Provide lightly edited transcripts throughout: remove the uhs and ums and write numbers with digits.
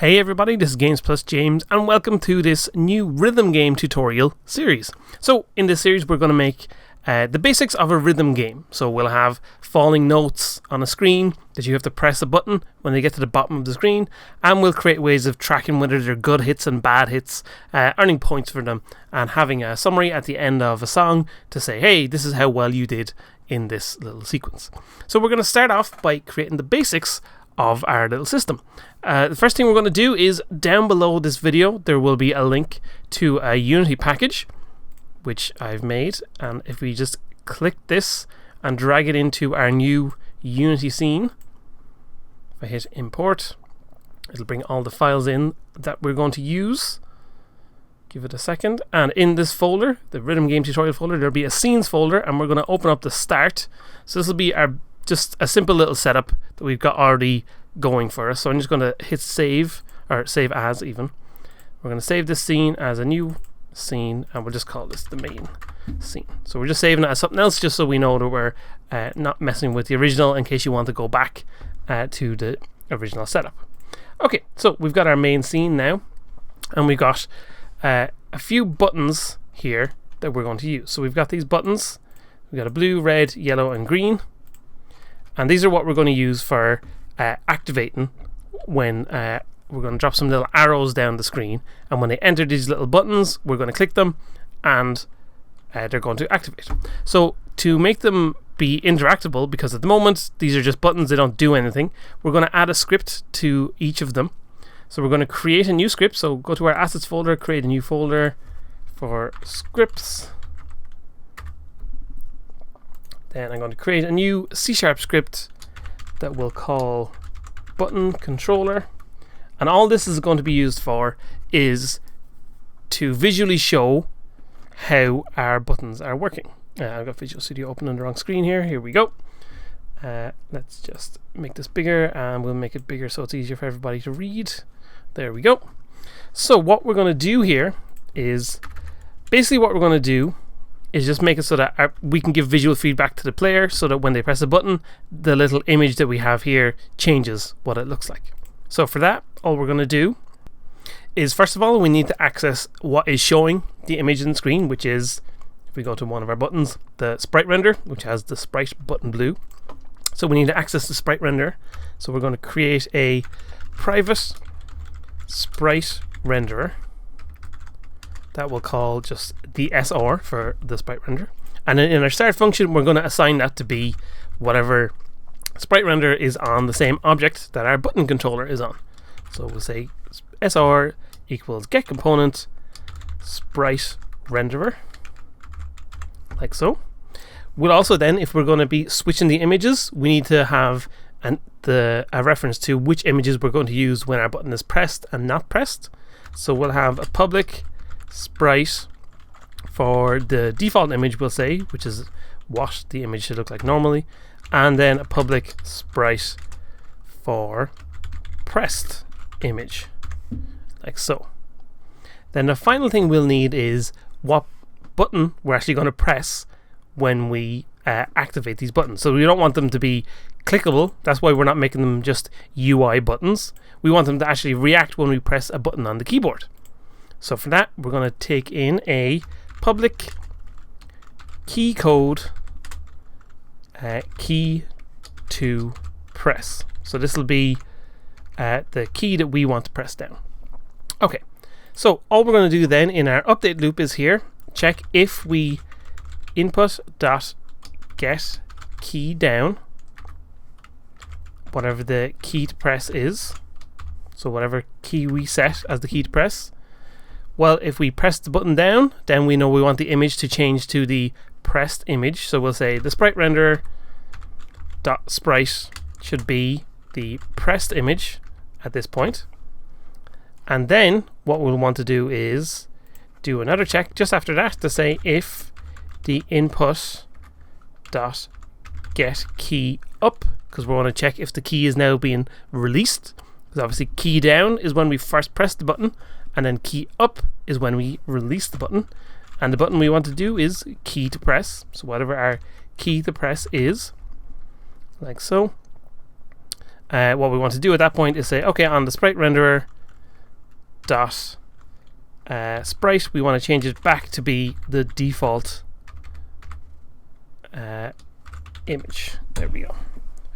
Hey everybody, this is Games Plus James and welcome to this new rhythm game tutorial series. So in this series we're going to make the basics of a rhythm game. So we'll have falling notes on a screen that you have to press a button when they get to the bottom of the screen, and we'll create ways of tracking whether they're good hits and bad hits, earning points for them, and having a summary at the end of a song to say, hey, this is how well you did in this little sequence. So we're going to start off by creating the basics of our little system. The first thing we're going to do is down below this video there will be a link to a Unity package which I've made, and if we just click this and drag it into our new Unity scene, if I hit import, it'll bring all the files in that we're going to use. Give it a second, and in this folder, the rhythm game tutorial folder, there'll be a scenes folder, and we're going to open up the start. So this will be our just a simple little setup that we've got already going for us. So I'm just going to hit save, or save as even. We're going to save this scene as a new scene, and we'll just call this the main scene. So we're just saving it as something else just so we know that we're not messing with the original in case you want to go back to the original setup. Okay, so we've got our main scene now, and we've got a few buttons here that we're going to use. So we've got these buttons. We've got a blue, red, yellow and green. And these are what we're going to use for activating when we're going to drop some little arrows down the screen. And when they enter these little buttons, we're going to click them and they're going to activate. So to make them be interactable, because at the moment these are just buttons, they don't do anything, we're going to add a script to each of them. So we're going to create a new script. So go to our assets folder, create a new folder for scripts. Then I'm going to create a new C# script that we'll call button controller. And all this is going to be used for is to visually show how our buttons are working. I've got Visual Studio open on the wrong screen here. Here we go. Let's just make this bigger, and we'll make it bigger so it's easier for everybody to read. There we go. So what we're going to do here is basically what we're going to do is just make it so that we can give visual feedback to the player so that when they press a button, the little image that we have here changes what it looks like. So for that, all we're going to do is, first of all, we need to access what is showing the image on the screen, which is, if we go to one of our buttons, the sprite render, which has the sprite button blue. So we need to access the sprite render. So we're going to create a private sprite renderer that we'll call just the SR for the sprite render. And then in our start function, we're going to assign that to be whatever sprite render is on the same object that our button controller is on. So we'll say SR equals get component sprite renderer, like so. We'll also then, if we're going to be switching the images, we need to have a reference to which images we're going to use when our button is pressed and not pressed. So we'll have a public sprite for the default image, we'll say, which is what the image should look like normally, and then a public sprite for pressed image, like so. Then the final thing we'll need is what button we're actually going to press when we activate these buttons. So we don't want them to be clickable. That's why we're not making them just UI buttons. We want them to actually react when we press a button on the keyboard. So for that, we're going to take in a public key code key to press. So this will be the key that we want to press down. Okay, so all we're going to do then in our update loop is here, check if we input.get key down, whatever the key to press is. So whatever key we set as the key to press. Well, if we press the button down, then we know we want the image to change to the pressed image. So we'll say the sprite renderer dot sprite should be the pressed image at this point. And then what we'll want to do is do another check just after that to say if the input dot get key up, because we want to check if the key is now being released. Because obviously key down is when we first press the button, and then key up is when we release the button. And the button we want to do is key to press. So whatever our key to press is, like so. What we want to do at that point is say, okay, on the sprite renderer, dot sprite, we want to change it back to be the default image. There we go.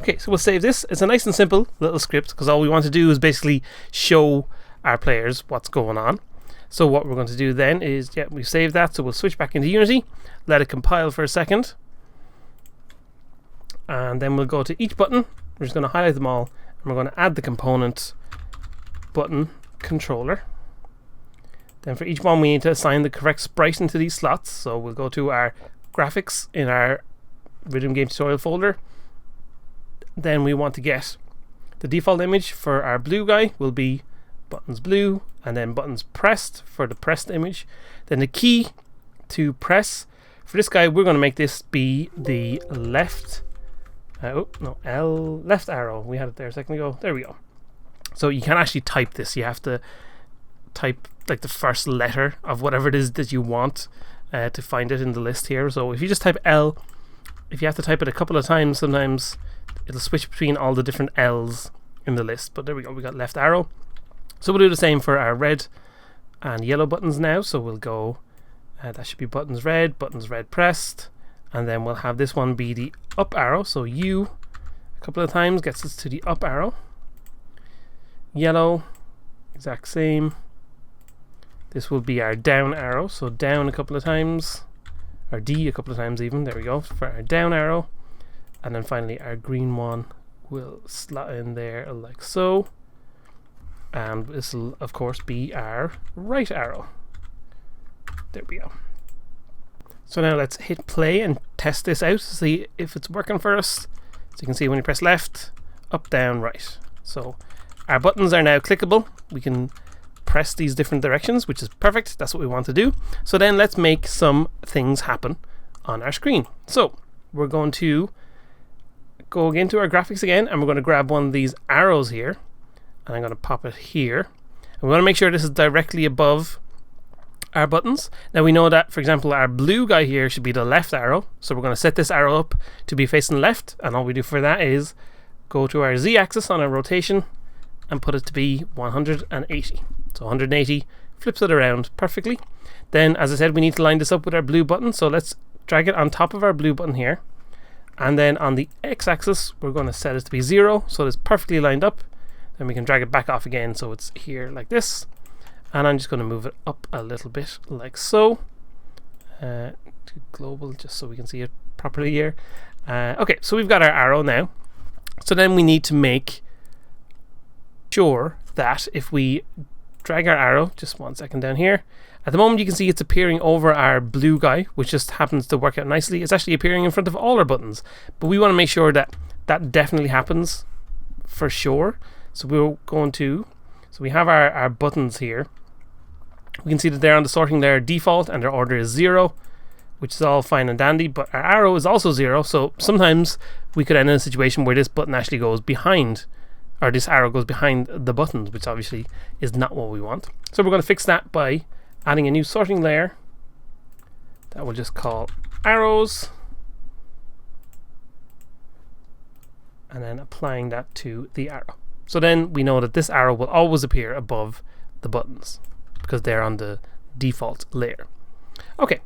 Okay, so we'll save this. It's a nice and simple little script because all we want to do is basically show our players what's going on. So what we're going to do then is, yeah, we've saved that, so we'll switch back into Unity, let it compile for a second, and then we'll go to each button. We're just going to highlight them all, and we're going to add the component button controller. Then for each one we need to assign the correct sprite into these slots. So we'll go to our graphics in our Rhythm Game Tutorial folder. Then we want to get the default image for our blue guy will be buttons blue, and then buttons pressed for the pressed image. Then the key to press for this guy, we're going to make this be the left left arrow. We had it there a second ago. There we go. So you can't actually type this. You have to type like the first letter of whatever it is that you want to find it in the list here. So if you just type L, if you have to type it a couple of times, sometimes it'll switch between all the different L's in the list. But there we go, we got left arrow. So we'll do the same for our red and yellow buttons now. So we'll go, that should be buttons red pressed, and then we'll have this one be the up arrow. So U a couple of times gets us to the up arrow. Yellow, exact same. This will be our down arrow, so down a couple of times, or D a couple of times even. There we go for our down arrow. And then finally our green one will slot in there like so. And this will of course be our right arrow. There we go. So now let's hit play and test this out to see if it's working for us. So you can see when you press left, up, down, right. So our buttons are now clickable. We can press these different directions, which is perfect. That's what we want to do. So then let's make some things happen on our screen. So we're going to go into our graphics again, and we're going to grab one of these arrows here, and I'm going to pop it here. And we want to make sure this is directly above our buttons. Now we know that, for example, our blue guy here should be the left arrow, so we're going to set this arrow up to be facing left, and all we do for that is go to our Z-axis on our rotation and put it to be 180. So 180 flips it around perfectly. Then, as I said, we need to line this up with our blue button, so let's drag it on top of our blue button here, and then on the X-axis we're going to set it to be 0, so it's perfectly lined up. Then we can drag it back off again so it's here like this, and I'm just going to move it up a little bit like so, to global, just so we can see it properly here. Okay, so we've got our arrow now. So then we need to make sure that if we drag our arrow, just 1 second down here, at the moment you can see it's appearing over our blue guy, which just happens to work out nicely. It's actually appearing in front of all our buttons, but we want to make sure that that definitely happens for sure. So we're going to, so we have our buttons here. We can see that they're on the sorting layer default and their order is 0, which is all fine and dandy, but our arrow is also 0, so sometimes we could end in a situation where this button actually goes behind, or this arrow goes behind the buttons, which obviously is not what we want. So we're going to fix that by adding a new sorting layer that we'll just call arrows, and then applying that to the arrow. So then we know that this arrow will always appear above the buttons because they're on the default layer. Okay,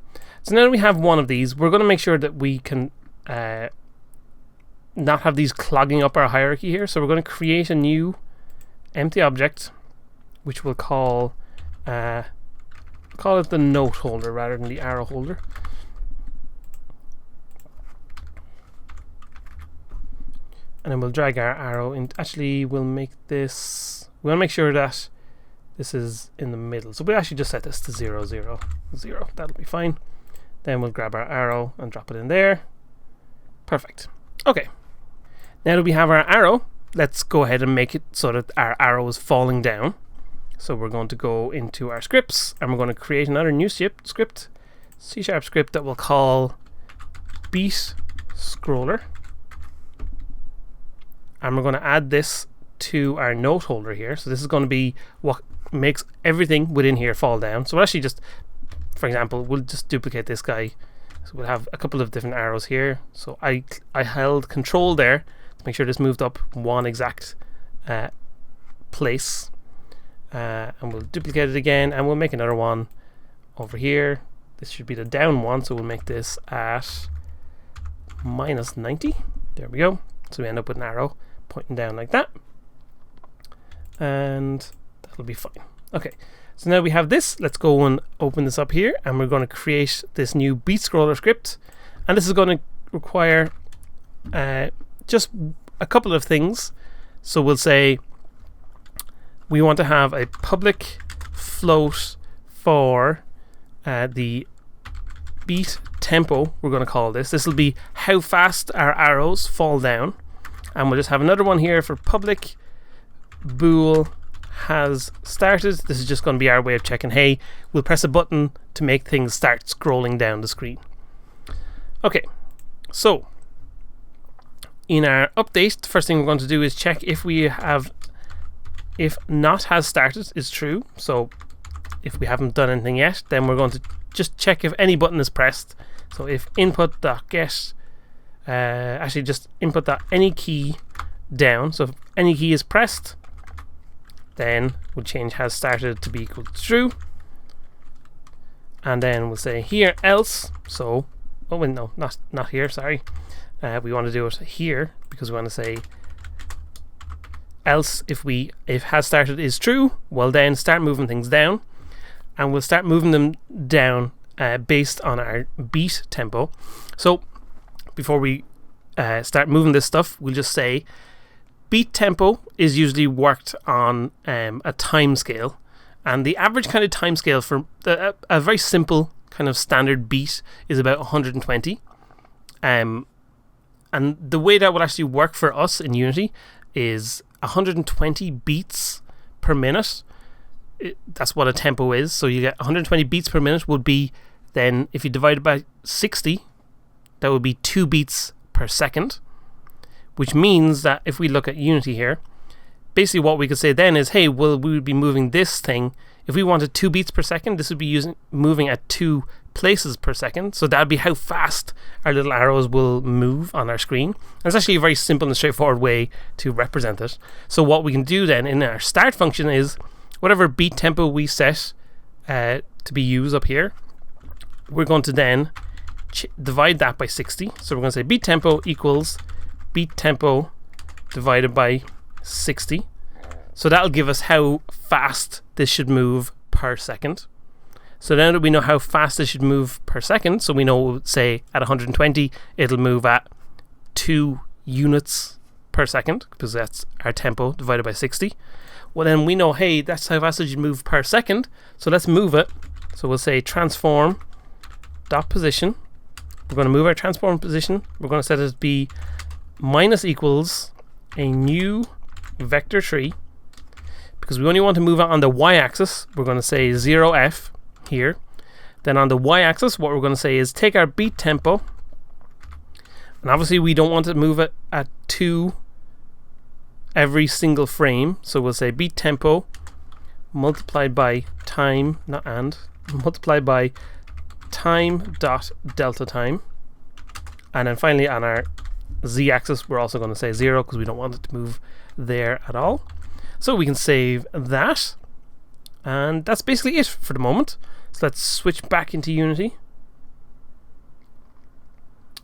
so now that we have one of these, we're going to make sure that we can not have these clogging up our hierarchy here. So we're going to create a new empty object, which we'll call it the note holder rather than the arrow holder. And then we'll drag our arrow in. Actually, we'll make this, we want to make sure that this is in the middle. So we'll actually just set this to 0, 0, 0. That'll be fine. Then we'll grab our arrow and drop it in there. Perfect. Okay. Now that we have our arrow, let's go ahead and make it so that our arrow is falling down. So we're going to go into our scripts, and we're going to create another new script, C# script that we'll call beat scroller. And we're going to add this to our note holder here. So this is going to be what makes everything within here fall down. So we'll actually just, for example, we'll just duplicate this guy. So we'll have a couple of different arrows here. So I held Control there to make sure this moved up one exact place. and we'll duplicate it again, and we'll make another one over here. This should be the down one, so we'll make this at -90. There we go. So we end up with an arrow pointing down like that, and that'll be fine. Okay, so now we have this. Let's go and open this up here, and we're going to create this new beat scroller script, and this is going to require just a couple of things. So we'll say we want to have a public float for the beat tempo. We're going to call this. This will be how fast our arrows fall down, and we'll just have another one here for public bool has started. This is just going to be our way of checking, hey, we'll press a button to make things start scrolling down the screen. Okay, so in our update, the first thing we're going to do is check if we have, if not has started is true. So if we haven't done anything yet, then we're going to just check if any button is pressed. So if input.get, actually just input.any key down. So if any key is pressed, then we'll change has started to be equal to true. And then we'll say here else. So, oh wait, no, not here, sorry. We want to do it here because we want to say else if has started is true, well then start moving things down, and we'll start moving them down based on our beat tempo. So before we start moving this stuff, we'll just say beat tempo is usually worked on a time scale, and the average kind of time scale for a very simple kind of standard beat is about 120. And the way that would actually work for us in Unity is 120 beats per minute. That's what a tempo is. So you get 120 beats per minute would be, then if you divide it by 60, that would be 2 beats per second. Which means that if we look at Unity here, basically what we could say then is, hey, well, we would be moving this thing. If we wanted 2 beats per second, this would be moving at 2 places per second. So that would be how fast our little arrows will move on our screen. And it's actually a very simple and straightforward way to represent it. So what we can do then in our start function is whatever beat tempo we set to be used up here, we're going to then divide that by 60. So we're going to say beat tempo equals beat tempo divided by 60. So that'll give us how fast this should move per second. So now that we know how fast this should move per second, so we know, say, at 120, it'll move at 2 units per second, because that's our tempo divided by 60. Well, then we know, hey, that's how fast it should move per second, so let's move it. So we'll say transform dot position. We're going to move our transform position. We're going to set it to be minus equals a new vector tree, because we only want to move it on the y-axis. We're going to say 0f here. Then on the y-axis, what we're going to say is take our beat tempo, and obviously we don't want to move it at 2 every single frame, so we'll say beat tempo multiplied by time, not and, multiplied by time dot delta time. And then finally on our z-axis, we're also going to say 0 because we don't want it to move there at all. So we can save that, and that's basically it for the moment. So let's switch back into Unity.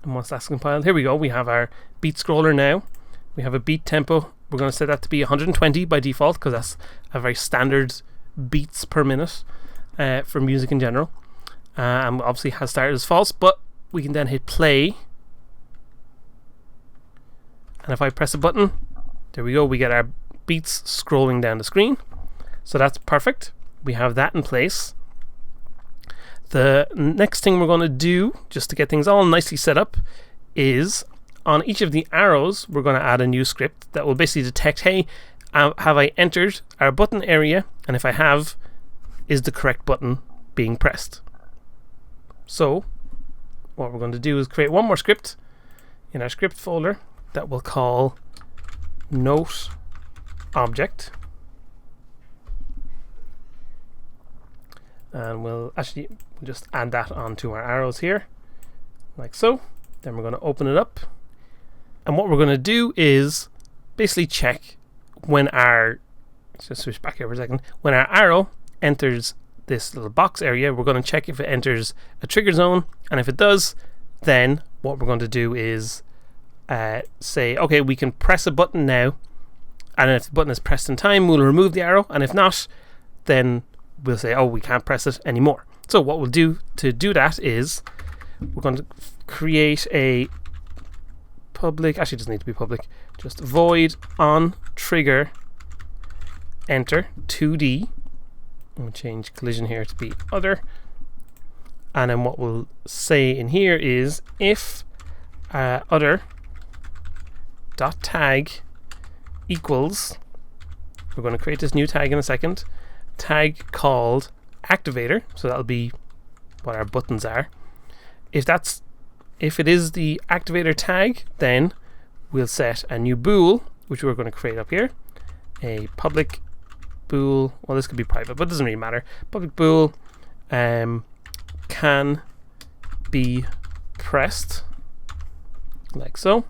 And once that's compiled, here we go. We have our beat scroller now. We have a beat tempo. We're going to set that to be 120 by default because that's a very standard beats per minute for music in general. And obviously has started as false, but we can then hit play. And if I press a button, there we go. We get our beats scrolling down the screen. So that's perfect. We have that in place. The next thing we're going to do, just to get things all nicely set up, is on each of the arrows, we're going to add a new script that will basically detect, hey, have I entered our button area? And if I have, is the correct button being pressed? So what we're going to do is create one more script in our script folder that we'll call note object. And we'll just add that onto our arrows here, like so. Then we're going to open it up. And what we're going to do is basically check when our let's just switch back here for a second. When our arrow enters this little box area, we're going to check if it enters a trigger zone, and if it does, then what we're going to do is say, okay, we can press a button now, and if the button is pressed in time, we'll remove the arrow, and if not, then we'll say, oh, we can't press it anymore. So what we'll do to do that is we're going to create a public, actually it doesn't need to be public, just void on trigger enter 2D. We'll change collision here to be other, and then what we'll say in here is if other dot tag equals, we're going to create this new tag in a second, tag called activator, so that'll be what our buttons are. If it is the activator tag, then we'll set a new bool, which we're going to create up here, a public bool, well this could be private but it doesn't really matter, public bool can be pressed like so,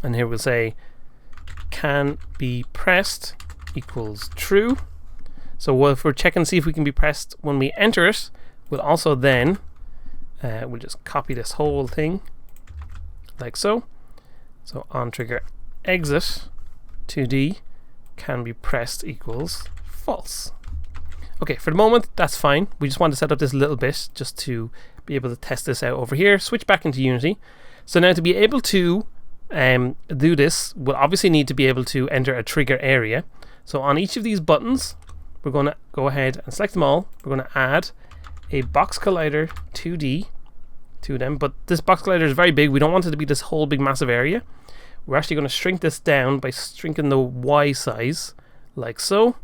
and here we'll say can be pressed equals true. So if we're checking to see if we can be pressed when we enter it, we'll also then we'll just copy this whole thing like so. So on trigger exit 2D can be pressed equals false. Okay, for the moment that's fine. We just want to set up this little bit just to be able to test this out over here. Switch back into Unity. So now to be able to do this, we'll obviously need to be able to enter a trigger area. So on each of these buttons, we're going to go ahead and select them all. We're going to add a box collider 2D to them, but this box collider is very big. We don't want it to be this whole big massive area. We're actually going to shrink this down by shrinking the Y size like so.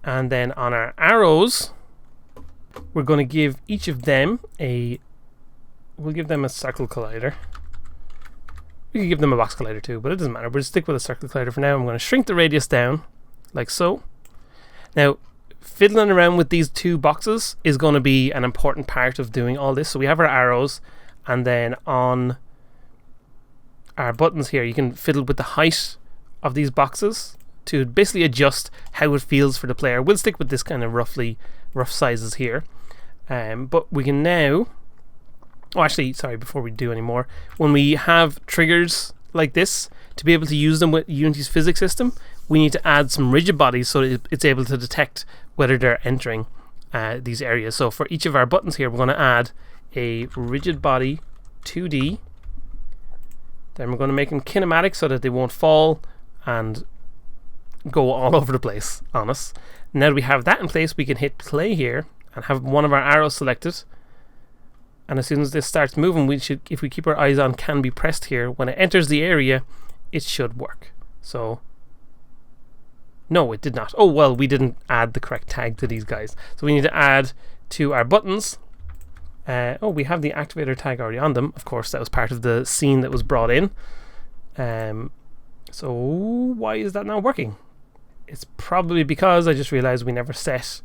And then on our arrows, we're going to give each of them we'll give them a circle collider. We can give them a box collider too, but it doesn't matter. We'll stick with a circle collider for now. I'm going to shrink the radius down like so. Now, fiddling around with these two boxes is going to be an important part of doing all this. So we have our arrows, and then on our buttons here, you can fiddle with the height of these boxes to basically adjust how it feels for the player. We'll stick with this kind of rough sizes here, but we can now, oh actually sorry, before we do any more, when we have triggers like this, to be able to use them with Unity's physics system, we need to add some rigid bodies so that it's able to detect whether they're entering these areas. So for each of our buttons here, we're going to add a rigid body 2D. Then we're going to make them kinematic so that they won't fall and go all over the place on us. Now that we have that in place, we can hit play here and have one of our arrows selected. And as soon as this starts moving, we should, if we keep our eyes on can be pressed here, when it enters the area, it should work. So, no, it did not. Oh, well, we didn't add the correct tag to these guys. So we need to add to our buttons. Oh, we have the activator tag already on them. Of course, that was part of the scene that was brought in. So why is that not working? It's probably because I just realized we never set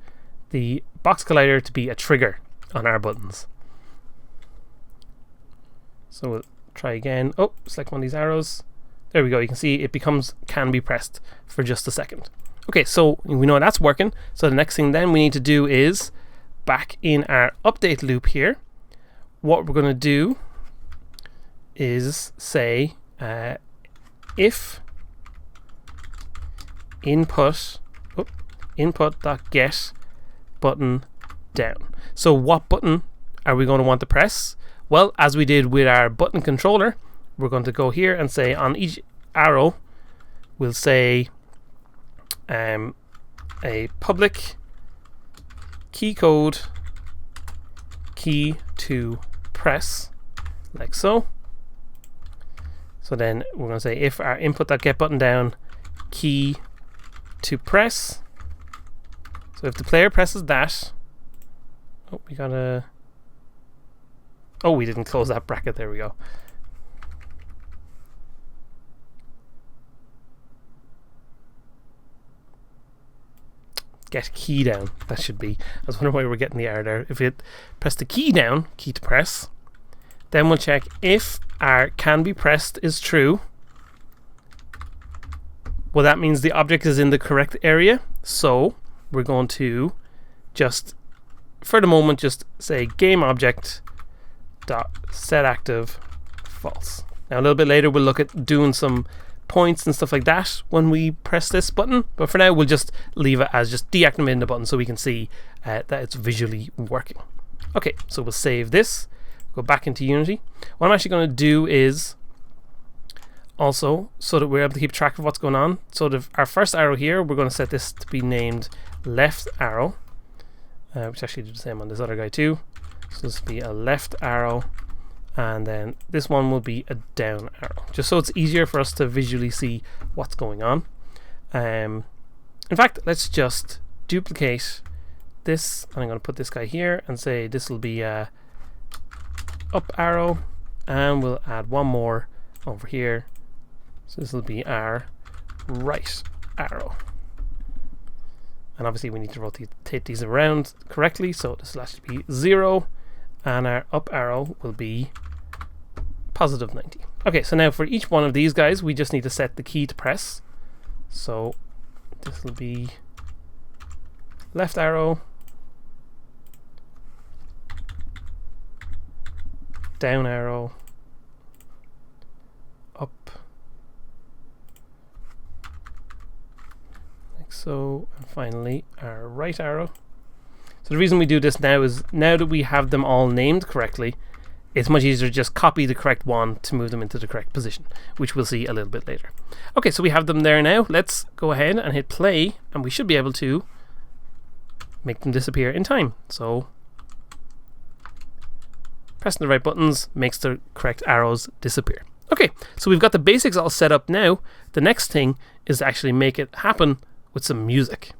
the box collider to be a trigger on our buttons. So we'll try again. Oh, select one of these arrows. There we go. You can see it becomes can be pressed for just a second. Okay, so we know that's working. So the next thing then we need to do is back in our update loop here. What we're going to do is say if input.get button down. So what button are we going to want to press? Well, as we did with our button controller, we're going to go here and say on each arrow, we'll say a public key code key to press, like so. So then we're going to say if our input.get button down key to press. So if the player presses that, oh, we gotta, oh, we didn't close that bracket, there we go. Get key down, that should be. I was wondering why we're getting the error there. If it press the key down, key to press, then we'll check if our can be pressed is true. Well, that means the object is in the correct area. So we're going to just, for the moment, just say game object dot set active false. Now a little bit later we'll look at doing some points and stuff like that when we press this button, but for now we'll just leave it as just deactivating the button so we can see that it's visually working. Okay, so we'll save this, go back into Unity. What I'm actually going to do is also, so that we're able to keep track of what's going on, so our first arrow here, we're going to set this to be named left arrow, which actually do the same on this other guy too. So this will be a left arrow, and then this one will be a down arrow, just so it's easier for us to visually see what's going on. In fact, let's just duplicate this, and I'm going to put this guy here and say this will be a up arrow, and we'll add one more over here, so this will be our right arrow. And obviously we need to rotate these around correctly, so this will actually be 0, and our up arrow will be positive 90. Okay, so now for each one of these guys we just need to set the key to press. So this will be left arrow, down arrow, up, like so, and finally our right arrow. So the reason we do this now is, now that we have them all named correctly, it's much easier to just copy the correct one to move them into the correct position, which we'll see a little bit later. Okay, so we have them there now. Let's go ahead and hit play, and we should be able to make them disappear in time. So pressing the right buttons makes the correct arrows disappear. Okay, so we've got the basics all set up now. The next thing is to actually make it happen with some music.